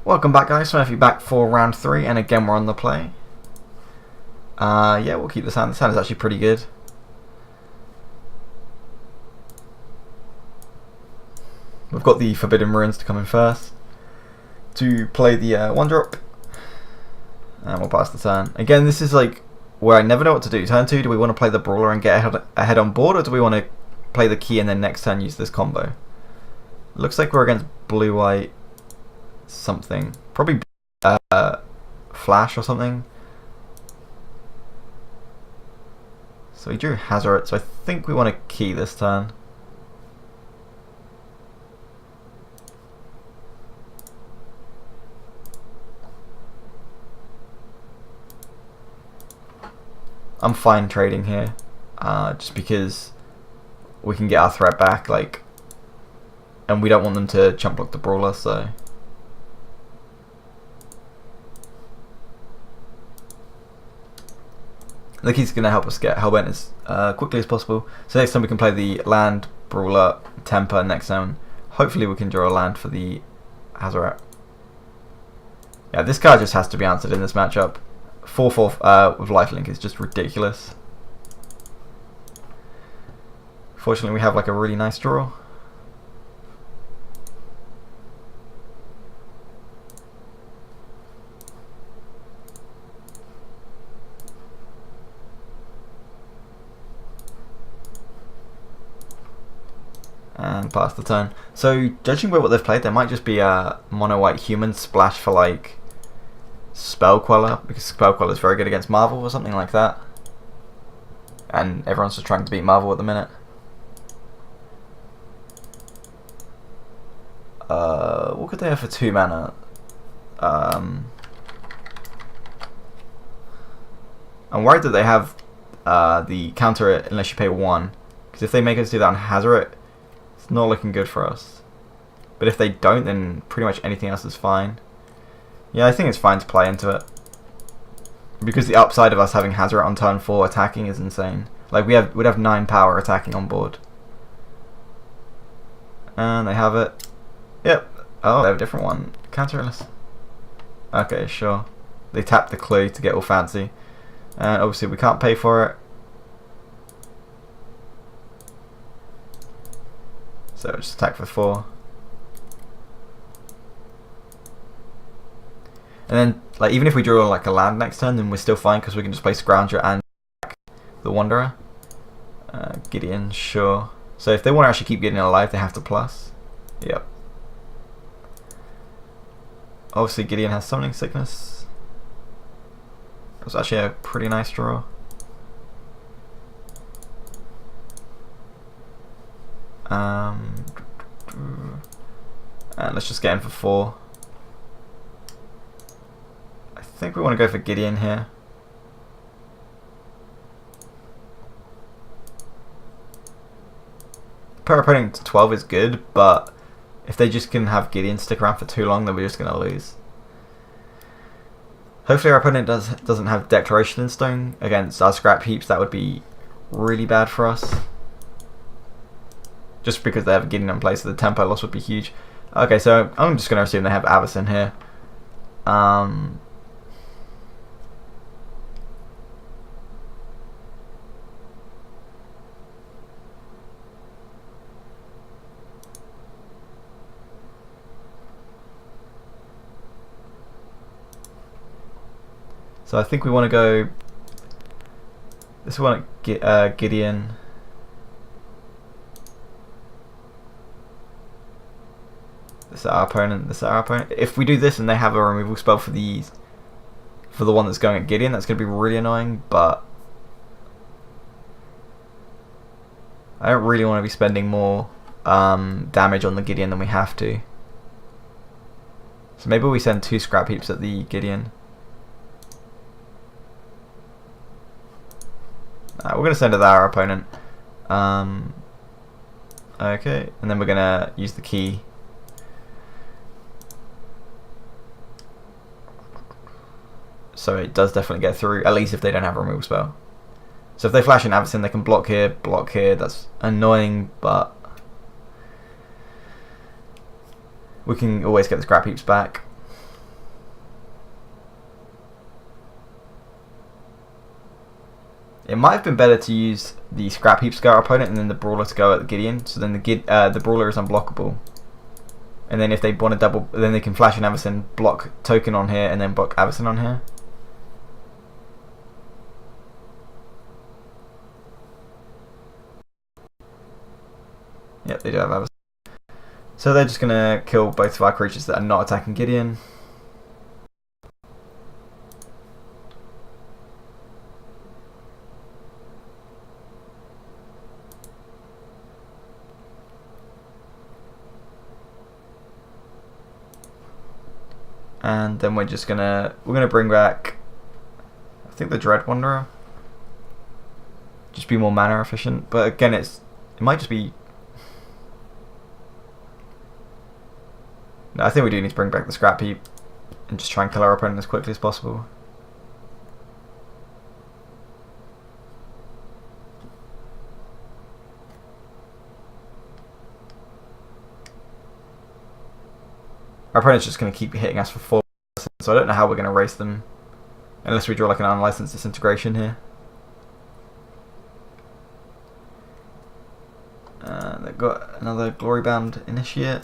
Welcome back, guys. Smurfy back for round 3, and again we're on the play. Yeah, we'll keep the sound. The sound is actually pretty good. We've got the Forbidden Ruins to come in first to play the 1-drop, and we'll pass the turn. Again, this is like where I never know what to do. Turn 2, do we want to play the Brawler and get ahead on board, or do we want to play the key and then next turn use this combo? Looks like we're against blue-white something. Probably Flash or something. So he drew Hazoret, so I think we want to key this turn. I'm fine trading here, just because we can get our threat back, and we don't want them to chump block the Brawler, so. The key's going to help us get Hellbent as quickly as possible. So next time we can play the land, Brawler, Temper. Next time, hopefully we can draw a land for the Hazoret. Yeah, this card just has to be answered in this matchup. 4/4 with lifelink is just ridiculous. Fortunately, we have like a really nice draw. And pass the turn. So judging by what they've played, there might just be a mono white human splash for like Spell Queller, because Spell Queller is very good against Marvel or something like that. And everyone's just trying to beat Marvel at the minute. What could they have for 2 mana? I'm worried that they have the counter it unless you pay 1, because if they make us do that on Hazoret, it's not looking good for us. But if they don't, then pretty much anything else is fine. Yeah, I think it's fine to play into it, because the upside of us having Hazoret on turn 4 attacking is insane. Like we'd have 9 power attacking on board. And they have it. Yep. Oh, they have a different one. Counterless. Okay, sure. They tap the clue to get all fancy. And obviously we can't pay for it. So just attack for 4. And then, like, even if we draw like a land next turn, then we're still fine because we can just play Scrounger and the Wanderer. Gideon, sure. So if they want to actually keep Gideon alive, they have to plus. Yep. Obviously, Gideon has Summoning Sickness. It was actually a pretty nice draw. And let's just get in for 4. I think we want to go for Gideon here. Per opponent to 12 is good, but if they just can have Gideon stick around for too long, then we're just going to lose. Hopefully our opponent doesn't have Declaration in Stone against our scrap heaps. That would be really bad for us. Just because they have Gideon in place, so the tempo loss would be huge. Okay, so I'm just going to assume they have Avacyn here. So I think we want to go. This one at Gideon. This is our opponent. This is our opponent. If we do this and they have a removal spell for the one that's going at Gideon, that's going to be really annoying. But I don't really want to be spending more damage on the Gideon than we have to. So maybe we send 2 scrap heaps at the Gideon. We're going to send it to our opponent. Okay, and then we're going to use the key. So it does definitely get through, at least if they don't have a removal spell. So if they flash in Avacyn, they can block here. That's annoying, but we can always get the scrap heaps back. It might have been better to use the scrap heap to go at our opponent and then the brawler to go at the Gideon. So then the brawler is unblockable. And then if they want to double, then they can flash an Avacyn, block token on here, and then block Avacyn on here. Yep, they do have Avacyn. So they're just going to kill both of our creatures that are not attacking Gideon. And then we're gonna bring back, I think, the Dread Wanderer. Just be more mana efficient, but again, it might just be. No, I think we do need to bring back the Scrap Heap and just try and kill our opponent as quickly as possible. Our opponent's just going to keep hitting us for 4, so I don't know how we're going to race them. Unless we draw like an unlicensed disintegration here. They've got another Glory-bound Initiate.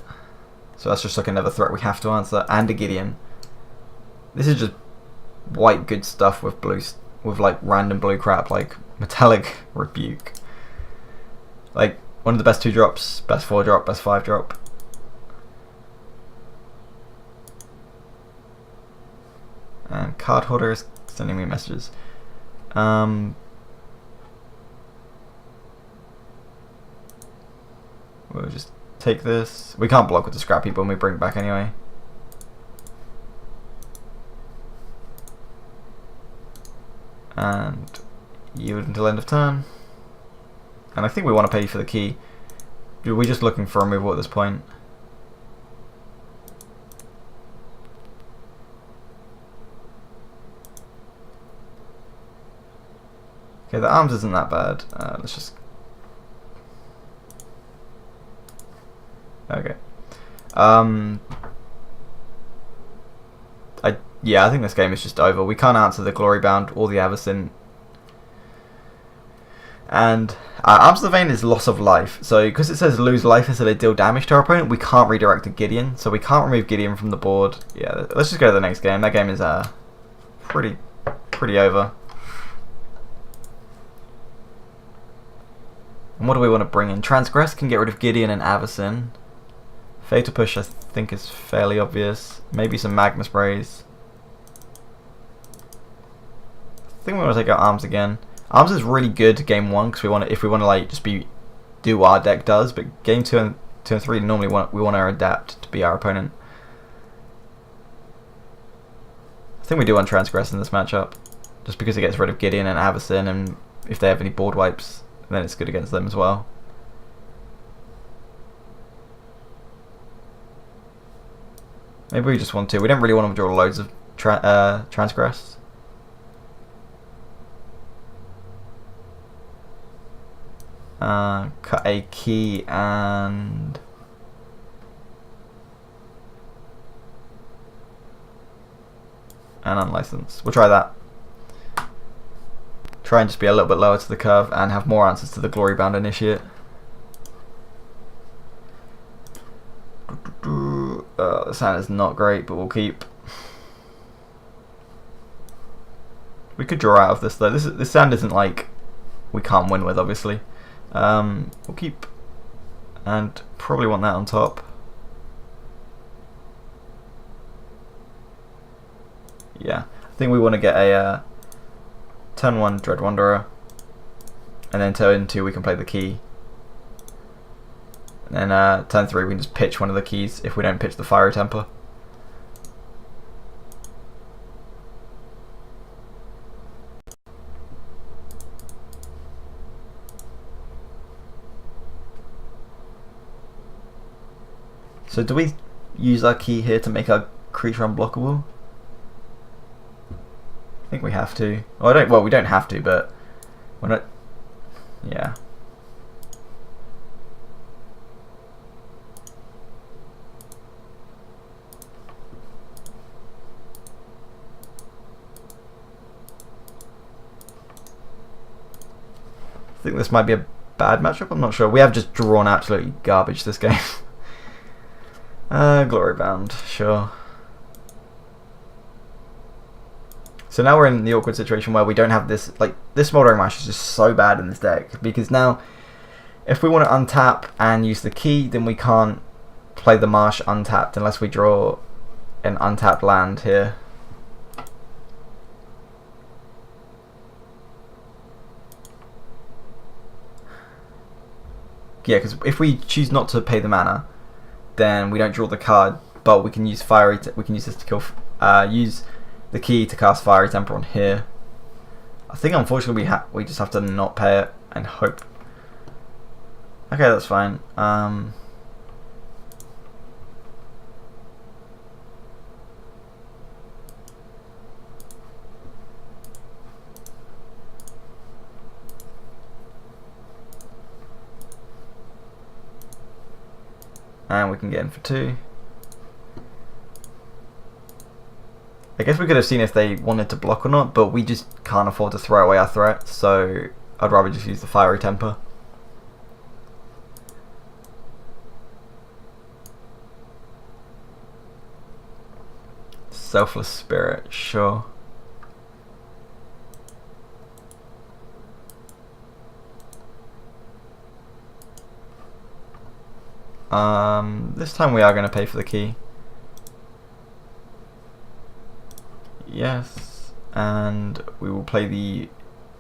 So that's just like another threat we have to answer. And a Gideon. This is just white good stuff with with like random blue crap like Metallic Rebuke. Like one of the best 2 drops, best 4 drop, best 5 drop. And Card Holder is sending me messages. We'll just take this. We can't block with the Scrap Heap when we bring it back anyway. And yield until end of turn. And I think we want to pay for the key. We're just looking for removal at this point. Okay, the arms isn't that bad. Let's just... Okay. Yeah, I think this game is just over. We can't answer the Glory-bound or the Avacyn. And Arms of the Vein is loss of life. So because it says lose life instead of deal damage to our opponent, we can't redirect to Gideon. So we can't remove Gideon from the board. Yeah, let's just go to the next game. That game is pretty over. And what do we want to bring in? Transgress can get rid of Gideon and Avacyn. Fatal Push I think is fairly obvious. Maybe some Magma Sprays. I think we want to take out Arms again. Arms is really good game 1 because if we want to like just do what our deck does, but game 2 and 3 normally we want to adapt to be our opponent. I think we do want Transgress in this matchup, just because it gets rid of Gideon and Avacyn, and if they have any board wipes, then it's good against them as well. Maybe we just want to. We don't really want to draw loads of Transgress. Cut a key and unlicensed. We'll try that. Try and just be a little bit lower to the curve and have more answers to the Glory-bound Initiate. This hand is not great, but we'll keep. We could draw out of this though. This hand isn't like we can't win with, obviously. We'll keep and probably want that on top. Yeah, I think we want to get a turn 1 Dread Wanderer, and then turn 2 we can play the key. And then turn 3 we can just pitch one of the keys if we don't pitch the Fiery Templar. So do we use our key here to make our creature unblockable? I think we have to. Well, we don't have to, but we're not. Yeah. think this might be a bad matchup, I'm not sure. We have just drawn absolutely garbage this game. Glory Bound, sure. So now we're in the awkward situation where we don't have this, like, this Smoldering Mash is just so bad in this deck, because now, if we want to untap and use the key, then we can't play the Marsh untapped unless we draw an untapped land here. Yeah, because if we choose not to pay the mana, then we don't draw the card, but we can use we can use this to kill, use the key to cast Fiery Temper on here. I think unfortunately we just have to not pay it and hope. Okay, that's fine. And we can get in for 2. I guess we could have seen if they wanted to block or not, but we just can't afford to throw away our threats, so I'd rather just use the Fiery Temper. Selfless Spirit, sure. This time we are going to pay for the key. Yes, and we will play the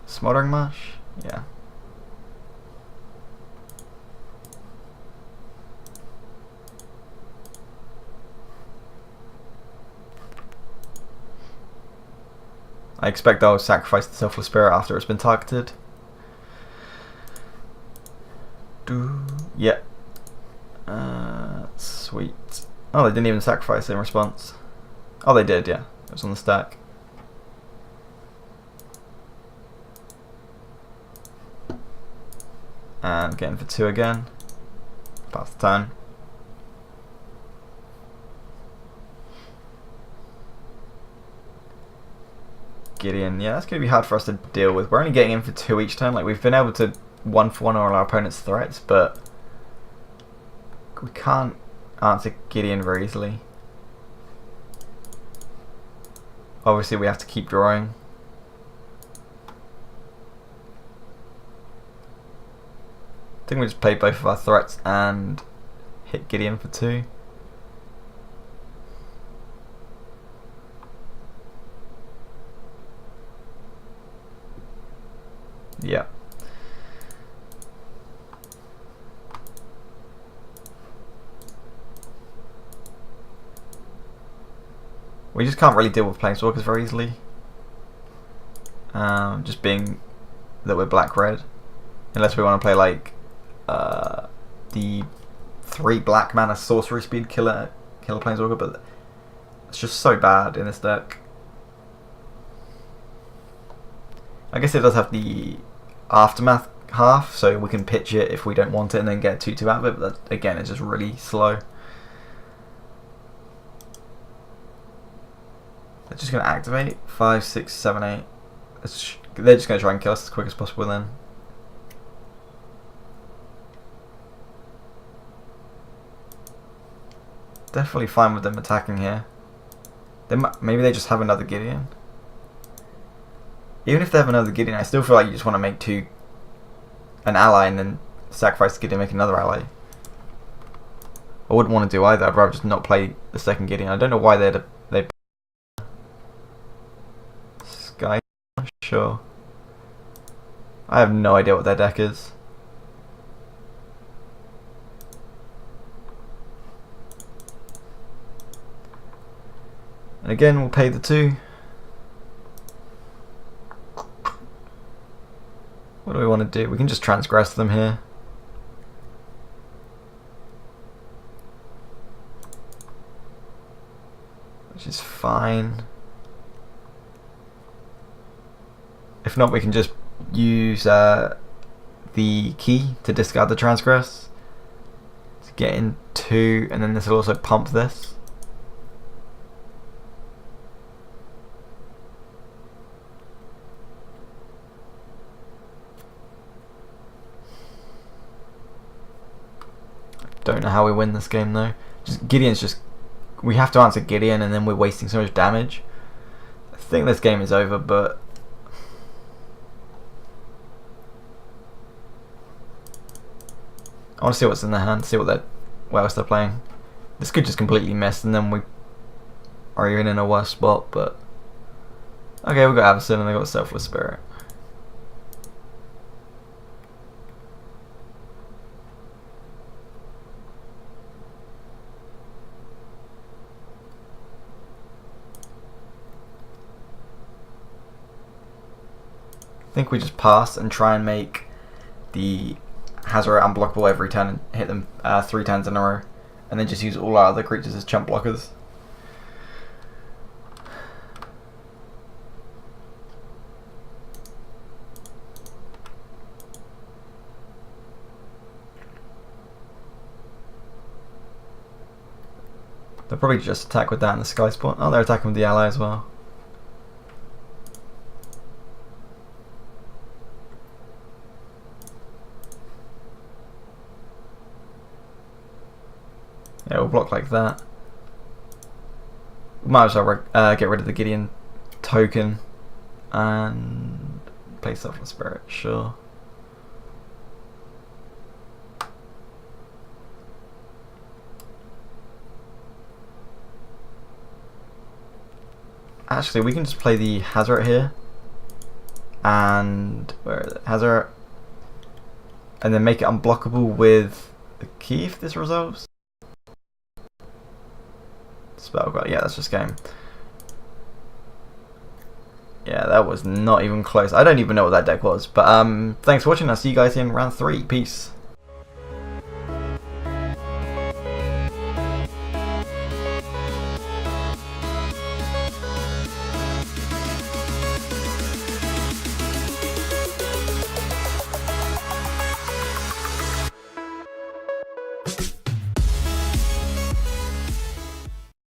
Smoldering Mash. Yeah. I expect they'll sacrifice the Selfless Spirit after it's been targeted. Yeah. Sweet. Oh, they didn't even sacrifice in response. Oh, they did, yeah. It was on the stack. And getting for 2 again. Pass the turn. Gideon, yeah, that's going to be hard for us to deal with. We're only getting in for 2 each turn. Like, we've been able to 1-for-1 all our opponent's threats, but we can't answer Gideon very easily. Obviously, we have to keep drawing. I think we just play both of our threats and hit Gideon for 2. Yeah. We just can't really deal with Planeswalkers very easily. Just being that we're black-red. Unless we want to play like the 3 black mana sorcery speed killer Planeswalker, but it's just so bad in this deck. I guess it does have the Aftermath half, so we can pitch it if we don't want it and then get 2/2 out of it, but that, again, it's just really slow. They're just going to activate 5, 6, 7, 8. They're just going to try and kill us as quick as possible then. Definitely fine with them attacking here. Maybe they just have another Gideon. Even if they have another Gideon, I still feel like you just want to make an ally and then sacrifice the Gideon and make another ally. I wouldn't want to do either. I'd rather just not play the second Gideon. I don't know why they Sky. Sure. I have no idea what their deck is. And again, we'll pay the 2. What do we want to do? We can just transgress them here. Which is fine. If not, we can just use the key to discard the transgress to get in 2, and then this will also pump this. don't know how we win this game though. Gideon's just... We have to answer Gideon and then we're wasting so much damage. I think this game is over, but... I want to see what's in their hand, see what else they're playing. This could just completely miss and then we are even in a worse spot, but... Okay, we've got Hazoret and they got Selfless Spirit. I think we just pass and try and make the Hazoret unblockable every turn and hit them 3 turns in a row, and then just use all our other creatures as chump blockers. They'll probably just attack with that in the Sky Spawn. Oh, they're attacking with the ally as well. Yeah, we'll block like that. Might as well get rid of the Gideon token and play Selfless Spirit, sure. Actually, we can just play the Hazoret here, and where is it? Hazoret, and then make it unblockable with the key if this resolves. Spell, yeah, that's just game. Yeah, that was not even close. I don't even know what that deck was, but thanks for watching. I'll see you guys in round 3. Peace.